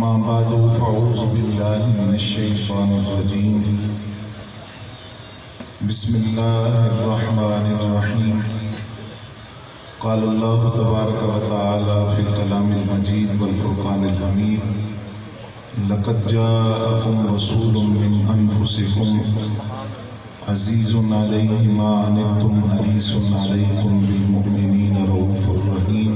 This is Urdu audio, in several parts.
أما بعد فأعوذ بالله من الشيطان الرجيم بسم الله الرحمن الرحيم قال الله تبارك وتعالى في الكلام المجيد والفرقان الحميد لقد جاءكم رسول من أنفسكم عزيز عليه ما عنتم حريص عليكم بالمؤمنين رؤوف رحيم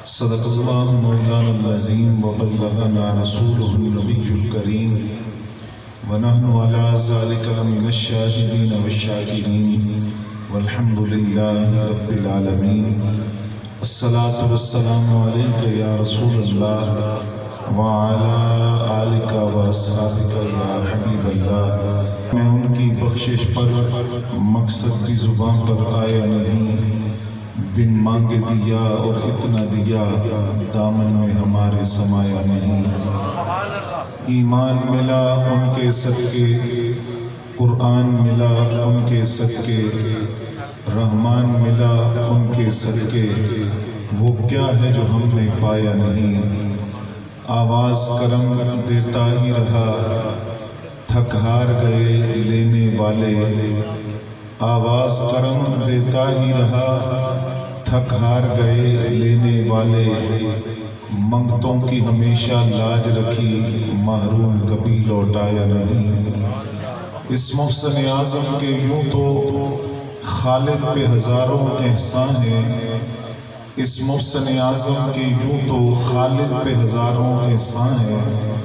صدق الله مولانا العظيم وبلغنا رسوله النبي الكريم ونحن على ذلك من الشاهدين والشاكرين والحمد لله رب العالمين الصلاة والسلام عليك يا رسول الله وعلى آلك وأصحابك يا حبیب اللہ۔ میں ان کی بخشش پر مقصد کی زبان پر آیا نہیں، بن مانگے دیا اور اتنا دیا، دامن میں ہمارے سمایا نہیں۔ ایمان ملا ان کے صدقے، قرآن ملا ان کے صدقے، رحمان ملا ان کے صدقے، وہ کیا ہے جو ہم نے پایا نہیں۔ آواز کرم دیتا ہی رہا، تھک ہار گئے لینے والے، آواز کرم دیتا ہی رہا، تھک ہار گئے لینے والے، منگتوں کی ہمیشہ لاج رکھی، محروم کبھی لوٹایا نہیں۔ اس محسن اعظم کے یوں تو خالق پہ ہزاروں احسان ہیں، اس محسن اعظم کے یوں تو خالق پہ ہزاروں احسان ہیں،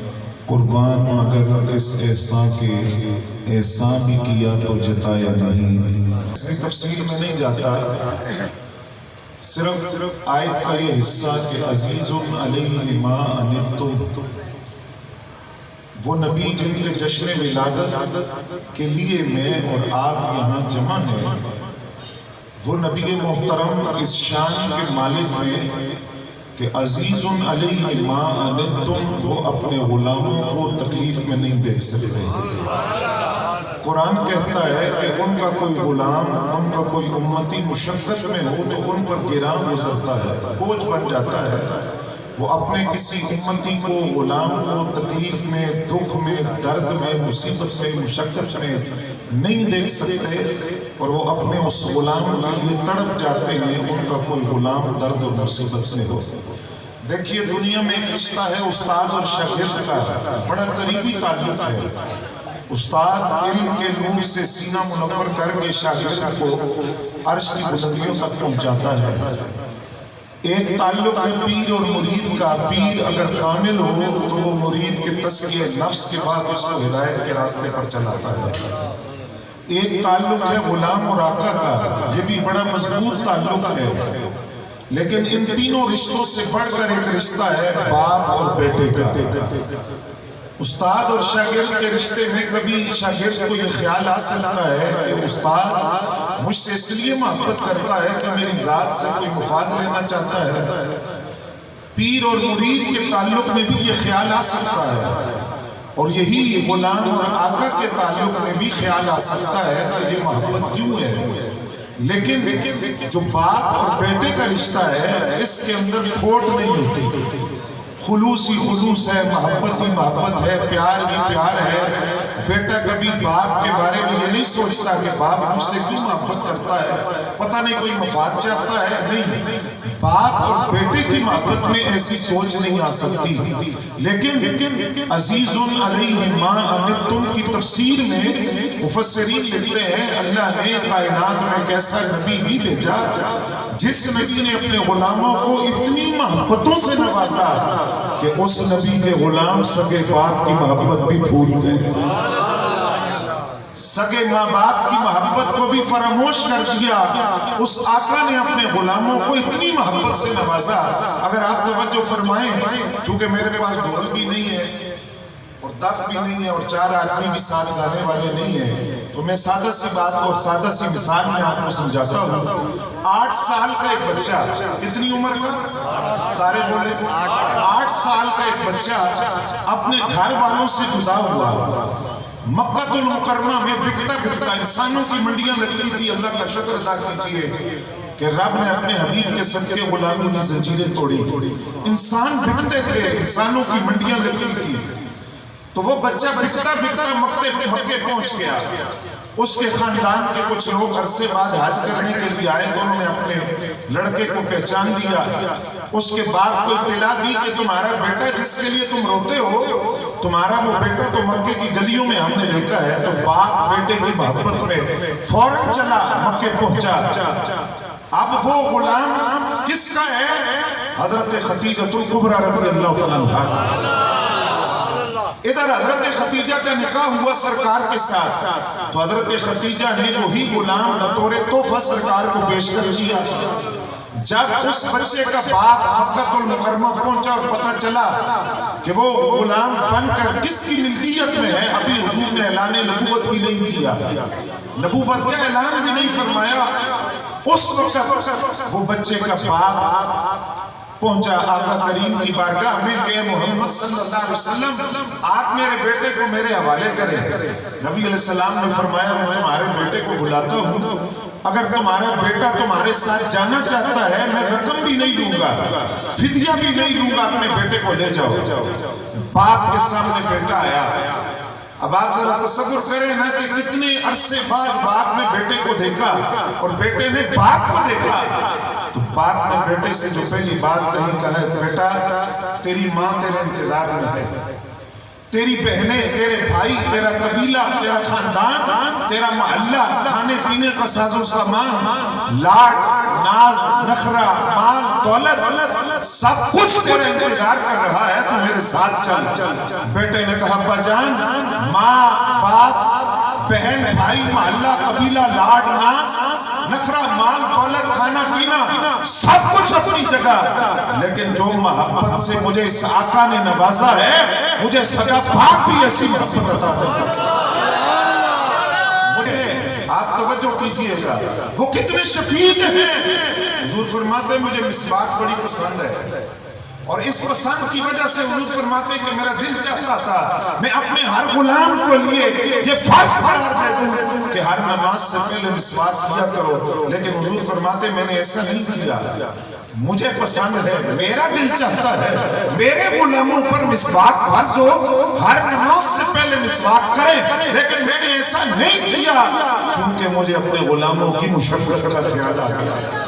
قربان مگر اس احسان کے احسان بھی کیا تو جتایا نہیں۔ اس کی تفصیل میں نہیں جاتا، صرف آیت کا یہ حصہ کہ عزیز علیہ ما عنتم، وہ نبی جن کے جشن ولادت کے لیے میں اور آپ یہاں جمع ہیں، وہ نبی محترم اس شان کے مالک ہیں کہ عزیز علیہ ما عنتم، وہ اپنے غلاموں کو تکلیف میں نہیں دیکھ سکتے۔ قرآن کہتا ہے کہ ان کا کوئی غلام، ان کا کوئی امتی مشقت میں ہو تو ان پر گراں گزرتا ہے، بوجھ بن جاتا ہے۔ وہ اپنے کسی امتی کو، غلام کو تکلیف میں، دکھ میں، درد میں، مصیبت میں، مشقت میں نہیں دیکھ سکتے، اور وہ اپنے اس غلام کے لیے تڑپ جاتے ہیں ان کا کوئی غلام درد و مصیبت میں ہو۔ دیکھیے دنیا میں ایک رشتہ ہے استاد اور شاگرد کا، بڑا قریبی تعلق ہے۔ استاد علم کے نور سے سینہ منور کر کے شاگرد کو عرش کی بلندیوں تک پہنچاتا ہے۔ ایک تعلق ہے پیر اور مرید کا، پیر اگر کامل ہو تو وہ مرید کے تزکیہ نفس کے بعد اس کو ہدایت کے راستے پر چلاتا ہے۔ ایک تعلق ہے غلام اور آقا کا، یہ بھی بڑا مضبوط تعلق ہے، لیکن ان تینوں رشتوں سے بڑھ کر ایک رشتہ ہے باپ اور بیٹے کا۔ استاد اور شاگرد کے رشتے میں کبھی شاگرد کو یہ خیال آ سکتا ہے کہ استاد مجھ سے اس لیے محبت کرتا ہے کہ میری ذات سے کوئی مفاد لینا چاہتا ہے۔ پیر اور مرید کے تعلق میں بھی یہ خیال آ سکتا ہے، اور یہی غلام اور آقا کے تعلق میں بھی خیال آ سکتا ہے کہ یہ محبت کیوں ہے۔ لیکن جو باپ اور بیٹے کا رشتہ ہے اس کے اندر کھوٹ نہیں ہوتی، خلوص ہی خلوص ہے، محبت ہی محبت ہے، پیار ہی پیار ہے۔ بیٹا کبھی باپ کے بارے میں یہ نہیں سوچتا کہ باپ مجھ سے کیوں محبت کرتا ہے، پتہ نہیں کوئی مفاد چاہتا ہے، نہیں۔ باپ اور بیٹے کی محبت میں ایسی سوچ نہیں آ سکتی۔ لیکن عزیز علیہ ما عنتم کی تفسیر میں مفسرین لکھتے ہیں اللہ نے کائنات میں ایک ایسا نبی بھی بھیجا جس نبی نے اپنے غلاموں کو اتنی محبتوں سے نوازا کہ اس نبی کے غلام سگے باپ کی محبت بھی بھول گئے، سگے ماں باپ کی محبت کو بھی فراموش کر دیا۔ اس آقا نے اپنے غلاموں کو اتنی محبت سے نوازا۔ اگر آپ توجہ فرمائیں، چونکہ میرے پاس ڈھول بھی نہیں ہے اور دف بھی نہیں ہے اور چار آدمی بھی ساتھ گانے والے نہیں ہیں، تو میں سادہ سی بات اور سادہ سی مثال میں آپ کو سمجھاتا ہوں۔ 8 سال کا ایک بچہ، کتنی عمر کا؟ سارے بولے 8 سال کا ایک بچہ اپنے گھر والوں سے جدا ہوا، مکہ المکرمہ میں بکتا انسانوں کی منڈیاں لگتی تھی۔ اللہ کا شکر ادا کیجئے کہ کہ رب نے اپنے حبیب کے صدقے غلامی کی زنجیریں توڑی. انسان بکتے تھے، انسانوں کی منڈیاں لگی تھی. تو وہ بچہ بکتا بکتا مکے پہنچ گیا. اس کے خاندان کے کچھ لوگ عرصے بعد حج کرنے کے لیے آئے تو انہوں نے اپنے لڑکے کو پہچان لیا. اس کے باپ کو اطلاع دی کہ تمہارا بیٹا جس کے لیے تم روتے ہو، تمہارا وہ بیٹا تو مکے کی گلیوں میں ہم نے دیکھا ہے. تو باپ بیٹے کی محبت میں فوراً چلا مکے پہنچا. اب وہ غلام کس کا ہے؟ حضرت خدیجہ الکبریٰ رضی اللہ تعالیٰ عنہا. ادھر حضرت خدیجہ کا نکاح ہوا سرکار کے ساتھ، تو حضرت خدیجہ نے وہی غلام بطور تحفہ سرکار کو پیش کر دیا. جب اس بچے کا باپ مکہ المکرمہ پہنچا اور پتہ چلا کہ وہ غلام بن کر کس کی ملکیت میں ہے، ابھی حضور نے اعلان نبوت بھی نہیں کیا، نبوت کا اعلان بھی نہیں فرمایا. اس وقت وہ بچے کا باپ پہنچا آقا کریم کی بارگاہ میں کہ محمد صلی اللہ علیہ وسلم آپ میرے بیٹے کو میرے حوالے کریں. نبی علیہ السلام نے فرمایا میں تمہارے بیٹے کو بلاتا ہوں، اگر تمہارا بیٹا تمہارے ساتھ جانا چاہتا ہے میں رقم بھی نہیں دوں گا، فدیہ بھی نہیں دوں گا، اپنے بیٹے کو لے جاؤ. باپ کے سامنے بیٹا آیا. اب آپ ذرا تصور کریں نا کہ کتنے عرصے بعد باپ نے بیٹے کو دیکھا اور بیٹے نے باپ کو دیکھا. تو باپ نے بیٹے سے جو پہلی بات کہی کہا بیٹا تیری ماں تیرے انتظار میں ہے، تیری بہنیں، تیرے بھائی، تیرا قبیلہ، تیرا خاندان، تیرا محلہ، کھانے پینے کا ساز و سامان، لاڈ ناز نخرہ مال دولت سب کچھ تیرا انتظار کر رہا ہے، تو میرے ساتھ چل. بیٹے نے کہا ابا جان ماں باپ بہن بھائی محلہ قبیلہ لاڈ ناز نخرہ مال دولت کھانا پینا سب کچھ اپنی جگہ، لیکن جو محبت سے مجھے اس آقا نے نوازا ہے مجھے سگا باپ بھی ایسی محبت عطا کرتا. آپ توجہ کیجئے گا وہ کتنے شفیق ہیں. حضور فرماتے ہیں مجھے مسواک بڑی پسند ہے، اور اس پسند کی وجہ سے حضور فرماتے ہیں کہ میرا دل چاہتا تھا میں اپنے ہر غلام کو لیے یہ فرض قرار دے دوں کہ ہر نماز سے پہلے مسواک کیا کرو، لیکن حضور فرماتے ہیں میں نے ایسا نہیں کیا. مجھے پسند ہے، میرا دل چاہتا ہے میرے غلاموں پر مسواک فرض ہو، ہر نماز سے پہلے مسواک کریں، لیکن میں نے ایسا نہیں کیا کیونکہ مجھے اپنے غلاموں کی مشقت کا خیال آ گیا.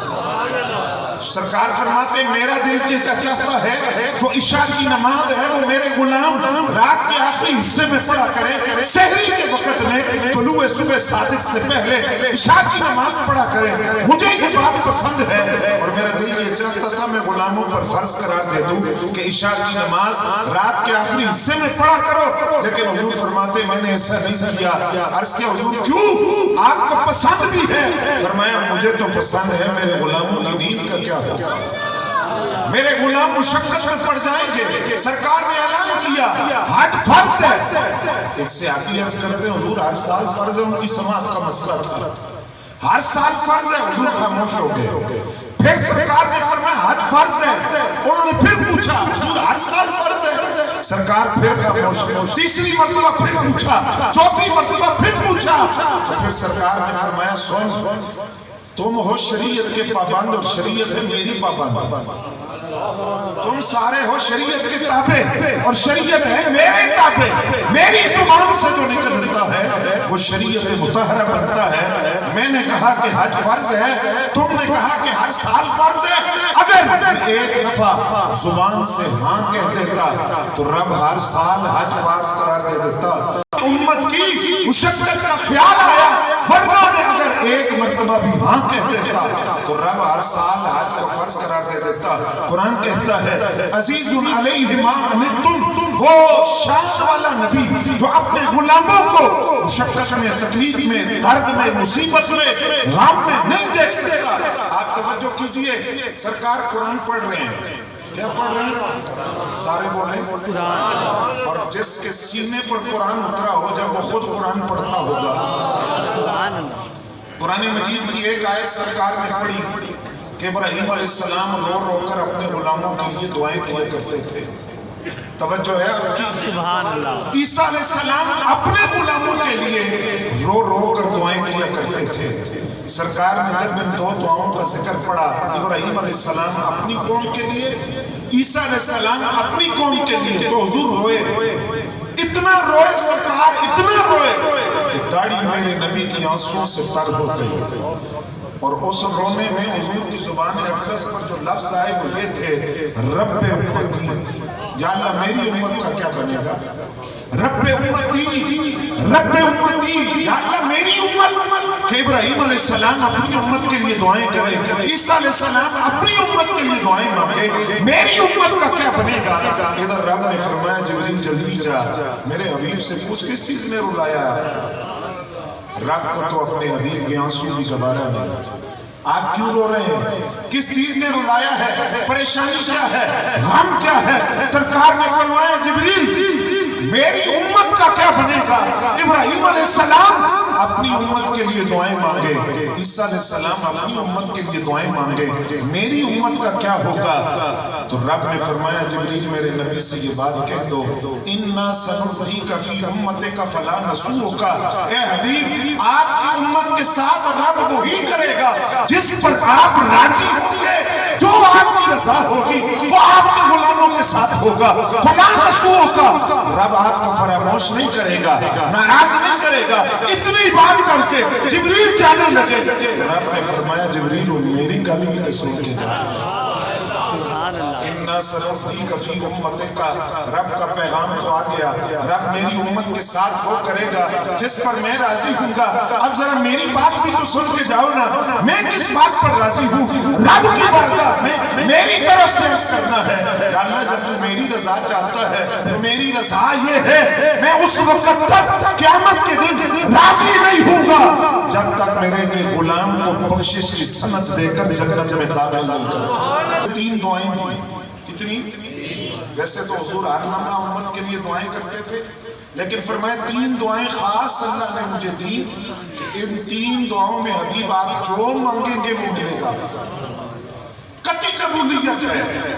سرکار فرماتے میرا دل چاہتا ہے جو عشاء کی نماز ہے وہ میرے غلام رات کے آخری حصے میں پڑھا کریں، سحری کے وقت میں طلوع صبح صادق سے پہلے عشاء کی نماز پڑھا کریں. مجھے یہ بات پسند ہے اور میرا دل یہ چاہتا تھا میں غلاموں پر فرض قرار دے دوں کہ عشاء کی نماز رات کے آخری حصے میں پڑھا کرو، لیکن حضور فرماتے میں نے ایسا نہیں کیا. عرض کیا حضور کیوں؟ آپ کو پسند بھی ہے؟ فرمایا مجھے تو پسند ہے، میرے غلاموں کی نیند کا کیا ہوگا؟ میرے غلام مشقت میں پڑ جائیں گے. سرکار نے اعلان کیا حج فرض ہے. ایک سے آگے عرض کرتے ہیں حضور ہر سال فرض ہے، ان کی سماج کا مسئلہ تھا ہر سال فرض ہے. حضور خاموش ہو گئے. پھر سرکار نے فرمایا حج فرض ہے. انہوں نے پھر پوچھا حضور ہر سال فرض ہے. سرکار پھر خاموش. تیسری مرتبہ پھر پوچھا، چوتھی مرتبہ پھر پوچھا. پھر سرکار نے فرمایا سن تم ہو شریعت کے پابند اور شریعت ہے میری پابند. تم سارے ہو شریعت کے تابع اور شریعت ہے میرے تابع. میری زبان سے جو نکلتا ہے وہ شریعت مطہرہ بنتا ہے. میں نے کہا کہ حج فرض ہے، تم نے کہا کہ ہر سال فرض ہے. اگر ایک دفعہ زبان سے ہاں کہہ دیتا تو رب ہر سال حج فرض قرار دے دیتا. امت کی مشقت کا خیال آیا، ورنہ اگر ایک مرتبہ بھی ہاں کہہ دیتا تو رب ہر سال حج کو فرض قرار دے دیتا. قرآن کہتا ہے عزیز علیہ ما عنتم، وہ شان والا نبی جو اپنے غلاموں کو مشقت میں، تکلیف میں، درد میں، مصیبت میں، غم میں نہیں دیکھ سکتا. آپ توجہ کیجئے سرکار قرآن پڑھ رہے ہیں. کیا پڑھ رہے ہیں؟ سارے بولیں قرآن. اور جس کے سینے پر قرآن اترا ہو جب وہ خود قرآن پڑھتا ہوگا. قرآن مجید کی ایک آیت سرکار نے پڑھی کہ ابراہیم علیہ السلام رو رو کر اپنے غلاموں کے لیے دعائیں کیا کرتے تھے. توجہ ہے آپ کی؟ سبحان اللہ. عیسیٰ علیہ السلام اپنے غلاموں کے لیے رو رو کر دعائیں کیا کرتے تھے. سرکار نے جب ان دو دعاؤں کا ذکر پڑا، ابراہیم علیہ السلام اپنی قوم کے لیے، عیسیٰ علیہ السلام اپنی قوم کے لیے، تو حضور روئے، اتنا روئے سرکار، اتنا روئے کہ داڑھی میرے نبی کی آنسوؤں سے تر ہو گئی۔ اور اس رونے میں حضور کی زبان اقدس پر جو لفظ آئے وہ یہ تھے، رب امتی، یا اللہ میری امت کا کیا بنے گا؟ رب امتی، رب امتی، یا اللہ میری امت، کہ ابراہیم علیہ السلام اپنی امت کے لیے دعائیں کریں، عیسیٰ علیہ السلام اپنی امت کے لیے دعائیں مانگے، میری امت کا کیا بنے گا؟ ادھر رب نے فرمایا جبریل جلدی جا، میرے حبیب سے پوچھ کس چیز نے رلایا؟ رب کو تو اپنے حبیب کے آنسو بھی گوارا نہیں۔ آپ کیوں رو رہے ہیں؟ کس چیز نے رلایا ہے؟ پریشانی کیا ہے؟ غم کیا ہے؟ سرکار نے فرمایا جبریل میری امت کا کیا بنے گا؟ ابراہیم علیہ السلام اپنی امت کے لیے دعائیں مانگے، عیسیٰ علیہ السلام اپنی امت کے لیے دعائیں مانگے، میری امت کا کیا ہوگا؟ تو رب نے فرمایا جبریل میرے نبی سے یہ بات کہہ دو، اِنَّا سَنُرْضِيكَ فِي أُمَّتِكَ فَلَا نَسُوءُكَ، اے حبیب آپ کی امت کے ساتھ رب وہی کرے گا جس پر آپ راضی ہوں گے، جو آپ کی رضا ہوگی وہ آپ کے غلاموں کے ساتھ ہوگا، فَلَا نَسُوءُكَ، رب آپ کو فراموش نہیں کرے گا، ناراض نہیں کرے گا۔ اتنی بات کر کے جبریل جانے لگے، رب نے فرمایا جبریل میری گل بھی سن کے جا، اِنَّا سَنُرْضِيكَ فِي أُمَّتِكَ، رب کا پیغام تو آ گیا، رب میری امت کے ساتھ وہ کرے گا جس پر میں راضی ہوں گا۔ اب ذرا میری بات بھی تو سن کے جاؤ نا، میں کس بات پر راضی ہوں؟ رب کی بارگاہ میں میری طرف سے عرض کرنا ہے، یا اللہ جب تو میری رضا چاہتا ہے تو میری رضا یہ ہے، میں اس وقت تک قیامت کے دن راضی نہیں ہوں گا جب تک میرے غلام کو بخشش کی سند دے کر جنت میں داخل نہیں کروں۔ تین دعائیں دی، کتنی؟ ویسے تو حضور ہر لمحہ امت کے لیے دعائیں کرتے تھے، لیکن فرمایا تین دعائیں خاص اللہ نے مجھے دی کہ ان تین دعاؤں میں حبیب آپ جو مانگیں گے وہ ملے گا، قطعی قبولیت ہے،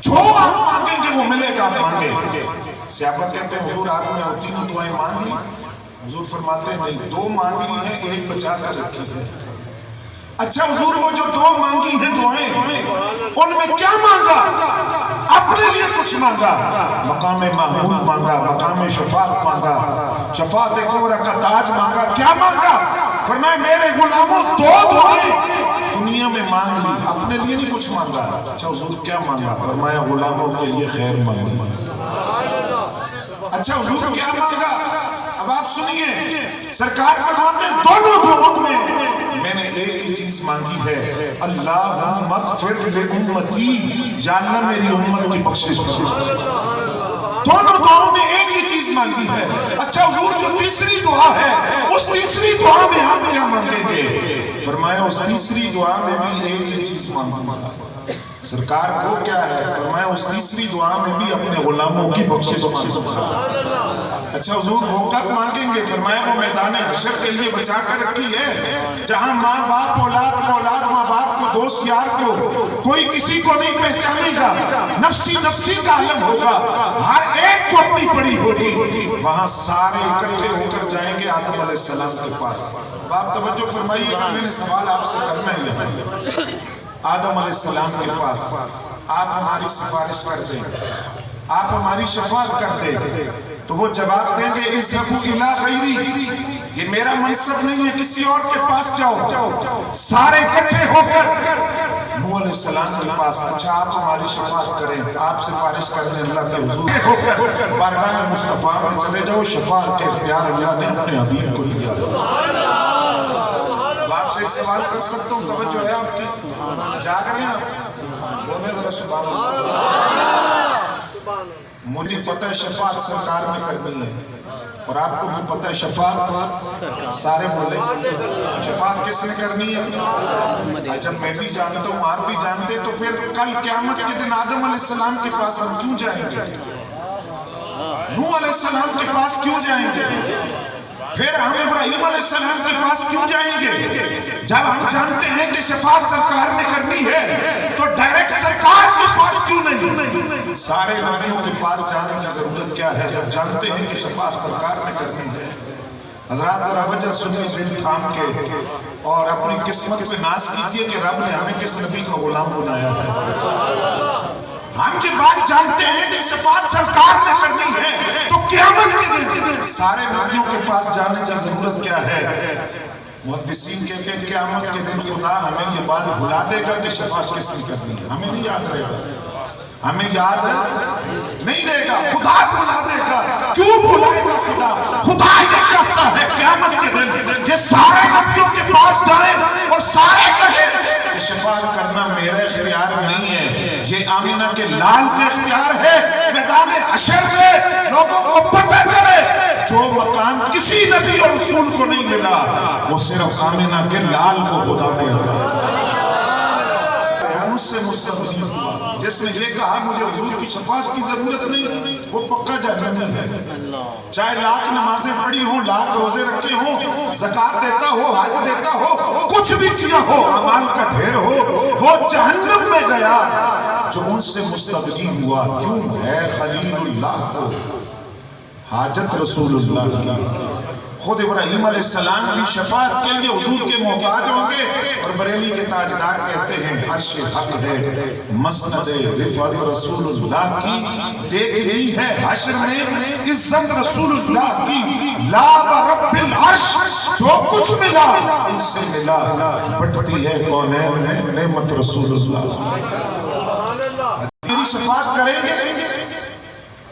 جو آپ مانگیں گے وہ ملے گا، آپ مانگیں۔ صحابہ کہتے ہیں حضور آپ نے تینوں دعائیں مانگ لی؟ حضور فرماتے ہیں نہیں، دو مانگ لی ہیں، ایک بچا کر رکھی ہے۔ اچھا حضور وہ جو دو مانگی ہیں دعائیں ان میں کیا مانگا؟ اپنے لیے کچھ مانگا، مقام محمود مانگا، مقام شفاعت مانگا، شفاعت کبریٰ کا تاج مانگا، کیا مانگا؟ فرمایا میرے غلاموں دو دعائیں دنیا میں مانگ لی، اپنے لیے نہیں کچھ مانگا۔ اچھا حضور کیا مانگا؟ فرمایا غلاموں کے لیے خیر مانگی۔ اچھا حضور کیا مانگا؟ اب آپ سنیے، سرکار فرماتے ہیں دونوں دعاؤں میں نے ایک ہی چیز مانگی ہے، اللہم اغفر لامتی، یا اللہ میری امت کی بخشش فرما۔ دونوں دعاؤں میں ایک ہی چیز مانگی ہے۔ اچھا حضور جو تیسری دعا ہے اس تیسری دعا میں آپ کیا مانگیں گے؟ فرمایا اس تیسری دعا میں بھی ایک ہی چیز مانگا۔ سرکار کو کیا ہے؟ فرمایا اس تیسری دعا میں بھی اپنے غلاموں کی بخشش مانگا۔ اچھا حضور وہ کب مانگیں گے؟ فرمایا وہ میدان حشر کے لیے بچا کر رکھی ہے، جہاں ماں باپ اولاد کو اولاد، ماں باپ کو دوست یار کو کوئی کسی کو نہیں پہچانے گا، نفسی نفسی کا عالم ہوگا، ہر ایک کو اپنی پڑی ہوگی، وہاں سارے اکٹھے ہو کر جائیں گے آدم علیہ السلام کے پاس۔ آپ توجہ فرمائیے کہ میں نے سوال آپ سے کرنا ہی ہے، آدم علیہ السلام کے پاس آپ ہماری سفارش کر دیں، آپ ہماری شفاعت کر دیں، تو وہ جواب دیں گے اذهبوا الى غیری، یہ میرا منصب نہیں ہے، کسی اور کے پاس جاؤ۔ سارے اکٹھے ہو کر نوح علیہ السلام کے پاس، اچھا آپ ہماری شفاعت کریں، آپ سفارش کر دیں اللہ کے حضور ہو کر بارگاہ مصطفیٰ میں چلے جاؤ، شفاعت کے اختیار اللہ نے اپنے حبیب کو دیا۔ آپ سے ایک سوال کر سکتا ہوں، توجہ ہے آپ کی؟ جاگ رہے ہیں آپ؟ بولے ذرا سبحان اللہ۔ مجھے پتہ ہے شفاعت سرکار میں کرنی ہے، اور آپ کو بھی پتہ ہے شفاعت سارے بولے شفاعت کس نے کرنی ہے؟ جب میں بھی جانتا ہوں آپ بھی جانتے، تو پھر کل قیامت کے دن آدم علیہ السلام کے پاس ہم کیوں جائیں گے؟ نوح علیہ السلام کے پاس کیوں جائیں گے؟ پھر ہم ابراہیم علیہ السلام کے پاس کیوں جائیں گے؟ جب ہم جانتے ہیں کہ شفاعت سرکار نے کرنی ہے تو ڈائریکٹ سرکار کے پاس کیوں نہیں؟ سارے نبیوں کے پاس جانے کی ضرورت کیا ہے جب جانتے ہیں کہ شفاعت سرکار نے کرنی ہے؟ حضرات ذرا وجہ سنیے دل تھام کے اور اپنی قسمت پہ ناز کیجئے کہ رب نے ہمیں کس نبی کا غلام بنایا ہے۔ ہم یہ بات جانتے ہیں کہ شفاعت سرکار نے کرنی ہے تو قیامت کے دن سارے نبیوں کے پاس جانے کی ضرورت کیا ہے؟ محدثین کہتے ہیں قیامت کے دن خدا ہمیں یہ بات بھلا دے گا کہ شفاعت کس نے کرنی ہے، ہمیں نہیں یاد رہے گا، ہمیں یاد نہیں رہے گا، خدا بھلا دے گا۔ کیوں بھلائے گا خدا؟ خدا یہ چاہتا ہے قیامت کے دن یہ سارے نبیوں کے پاس جائیں اور سارے کہیں کہ شفاعت کرنا میرا اختیار نہیں ہے، یہ آمینہ کے لال کا اختیار ہے۔ میدان حشر میں لوگوں کو پتہ چلے جو مقام کسی نبی اور رسول کو نہیں ملا وہ صرف آمینہ کے لال کو خدا نے عطا اس سے مستقبل ہوا جس نے یہ کہا مجھے حضور کی شفاعت کی ضرورت نہیں، وہ پکا جنتی ہے، چاہے لاکھ نمازیں پڑھی ہوں، لاکھ روزے رکھے ہوں، زکوٰۃ دیتا ہو، حج دیتا ہو، کچھ بھی کیا ہو، اعمال کا ڈھیر ہو، وہ جہنم میں گیا جو ان سے مستغنی ہوا۔ کیوں ہے خلیل اللہ کو حاجت رسول اللہ کی؟ خود ابراہیم علیہ السلام کی شفاعت کے لیے حضور کے محتاج ہوں گے، اور بریلی کے تاجدار کہتے ہیں عرش حق ہے مسند رفعت رسول اللہ کی، دیکھنی ہے حشر میں عزت رسول اللہ کی، لا رب العرش جو کچھ ملا ان سے ملا، بٹتی ہے کونین میں نعمت رسول اللہ۔ تیری شفاعت کریں گے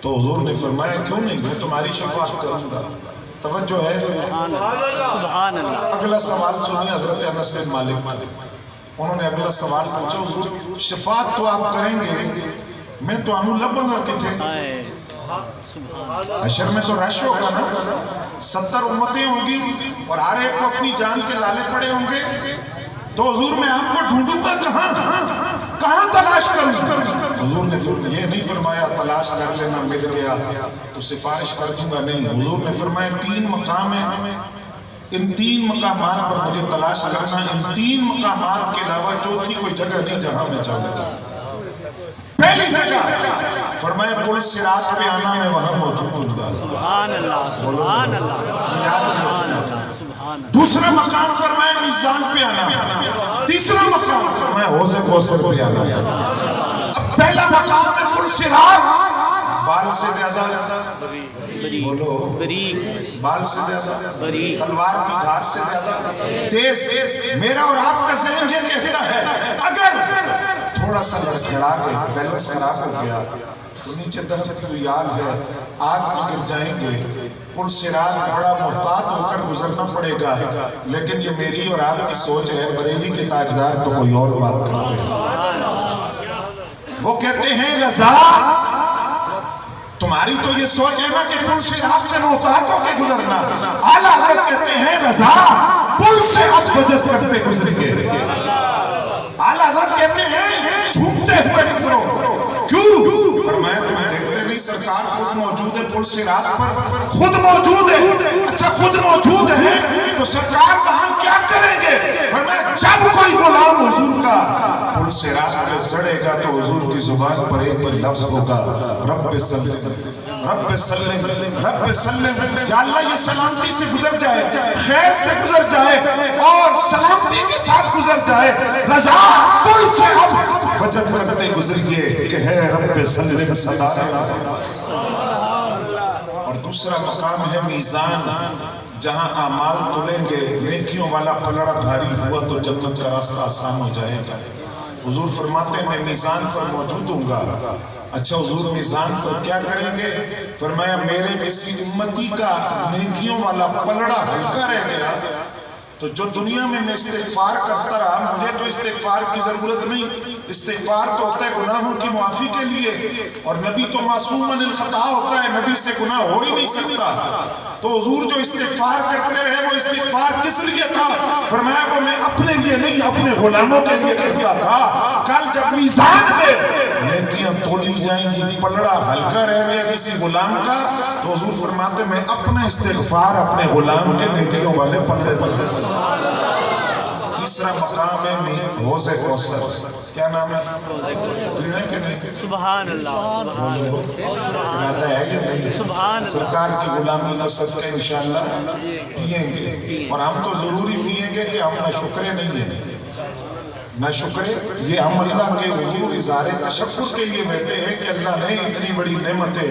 تو حضور نے فرمایا کیوں نہیں، میں تمہاری شفاعت کروں گا۔ توجہ ہے سبحان اللہ۔ اگلا سوال سنیے حضرت انس بن مالک، انہوں نے اگلا سوال پوچھا حضور شفاعت تو آپ کریں گے، میں تو انہوں لبوں گا کتھے؟ حشر میں تو رش ہوگا نا، 70 امتیں ہوں گی اور ہر ایک کو اپنی جان کے لالے پڑے ہوں گے، تو حضور میں آپ کو ڈھونڈوں گا کہاں تلاش کروں؟ حضور نے یہ نہیں فرمایا تلاش کر لینا مل گیا تو سفارش کر دوں گا، نہیں، حضور نے فرمایا 3 مقام ہیں، ان 3 مقامات پر مجھے تلاش کرنا، ان 3 مقامات کے علاوہ چوتھی کوئی جگہ نہیں جہاں میں چاہوں گا۔ پہلی جگہ فرمایا پل صراط پہ آنا، میں وہاں موجود ہوں گا۔ سبحان اللہ، سبحان اللہ۔ دوسرا مقام فرمایا میزان پہ آنا، تیسرا مقام فرمایا حوض کوثر پہ آنا۔ اب پہلا مقام ہے پل صراط، بال سے زیادہ بولو، بال سے زیادہ، تلوار کی دھار سے زیادہ تیز۔ میرا اور آپ کا ذہن یہ کہتا ہے اگر تھوڑا سا لڑکھڑا کے بیلنس خراب ہو گیا تو نیچے دہشت کی آگ ہے، آگ میں گر جائیں گے، پل صراط بڑا محتاط ہو کر گزرنا پڑے گا۔ لیکن یہ میری اور آپ کی سوچ ہے، بریلی کے تاجدار تو کوئی اور بات کرتے ہیں، وہ کہتے ہیں رضا تمہاری تو یہ سوچ ہے نا کہ پل صراط سے محتاط ہو کے گزرنا، اعلیٰ حضرت کہتے ہیں رضا پل سے اب بجت کرتے گزریں گے، اعلیٰ حضرت کہتے ہیں جھومتے ہوئے گزرو۔ کیوں؟ فرمایا تم دیکھتے نہیں سرکار خود موجود ہے پل صراط پر، خود موجود ہے۔ اچھا خود موجود ہے تو سرکار وہاں کیا کریں گے؟ فرمایا جب کوئی غلام حضور کا پل صراط پہ چڑھے گا تو حضور کی زبان پر ایک لفظ ہوگا رب سلم، رب سلم، رب سلم، یا اللہ یہ سلامتی سے گزر جائے، خیر سے گزر جائے اور سلامتی کے ساتھ گزر جائے، رضا پل سے اب وجد کرتے گزریے کہ ہے رب سلم صدا۔ اور دوسرا مقام ہے میزان، جہاں اعمال تلیں گے، نیکیوں والا پلڑا بھاری ہوا تو جنت کا راستہ آسان ہو جائے گا۔ حضور فرماتے ہیں میں میزان پر موجود ہوں گا۔ اچھا حضور میزان پر کیا کریں گے؟ فرمایا میرے کسی امتی کا نیکیوں والا پلڑا ہلکا رہ گیا تو جو دنیا میں استغفار کرتا رہا، مجھے تو استغفار کی ضرورت نہیں، استغفار تو ہوتا ہے گناہوں کی معافی کے لیے، اور نبی تو معصوم من الخطا ہوتا ہے، نبی سے گناہ ہو ہی نہیں سکتا۔ تو حضور جو استغفار کرتے رہے وہ استغفار کس لیے تھا؟ فرمایا وہ میں اپنے لیے نہیں اپنے غلاموں کے لیے کرتا تھا۔ کل جب میزان میں نیکیاں تولی جائیں گی، پلڑا ہلکا رہ گیا کسی غلام کا، تو حضور فرماتے میں اپنا استغفار اپنے غلام کے نیکیوں والے پلڑے پر تیسرا مقام ہے حوض کوثر. کیا نام ہے؟ پینا ہے کہ نہیں؟ سبحان اللہ ارادہ ہے یا نہیں؟ سبحان سرکار کی غلامی کا صدقہ انشاءاللہ پیئیں گے. اور ہم تو ضروری پیئیں گے کہ ہم نہ شکرے نہیں ہیں، نہ شکرے. یہ ہم اللہ کے حضور اظہار تشکر کے لیے بیٹھے ہیں کہ اللہ نے اتنی بڑی نعمتیں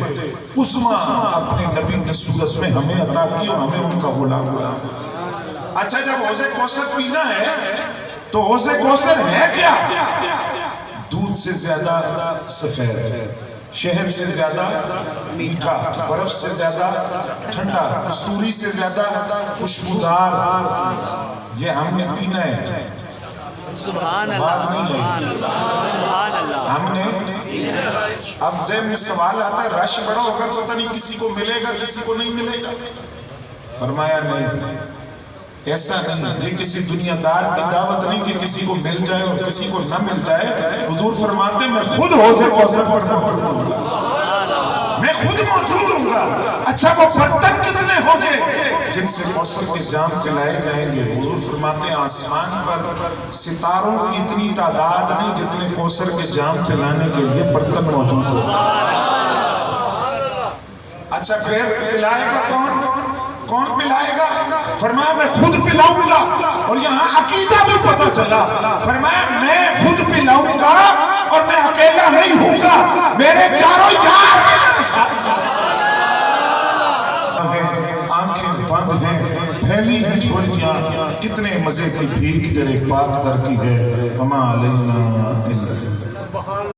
عظمیٰ اپنے نبی کی صورت میں ہمیں عطا کی اور ہمیں ان کا غلام بنا. اچھا جب حوض کوثر پینا ہے تو حوض کوثر ہے کیا؟ دودھ سے زیادہ سفید، شہد سے زیادہ میٹھا، برف سے زیادہ ٹھنڈا، کستوری سے زیادہ خوشبودار. یہ ہم نے پینا ہے. سبحان اللہ سبحان اللہ. ہم نے اب ذہن میں سوال آتا ہے رش بڑا ہوگا تو پتہ نہیں کسی کو ملے گا کسی کو نہیں ملے گا. فرمایا نہیں، ایسا نہیں. یہ کسی دنیا دار کی دعوت نہیں کہ کسی کو مل جائے اور کسی کو نہ مل جائے. حضور فرماتے ہیں میں خود حوض کوثر پر موجود ہوں گا، میں خود موجود ہوں گا. اچھا وہ برتن کتنے ہوں گے جن سے کوثر کے جام پلائے جائیں گے؟ حضور فرماتے ہیں آسمان پر ستاروں کی اتنی تعداد نہیں جتنے کوثر کے جام پلانے کے لیے برتن موجود ہوں. اچھا پھر پلائے گا کون؟ کون پلائے گا؟ فرمایا میں خود پلاؤں گا. اور یہاں عقیدہ بھی پتہ چلا. فرمایا میں خود پلاؤں گا اور میں اکیلا نہیں ہوں گا، میرے چاروں یار میرے ساتھ. آنکھیں بند ہیں، پھیلی ہیں جھولیاں، کتنے مزے کی بھیک تیرے پاک در کی ہے. وما علینا الا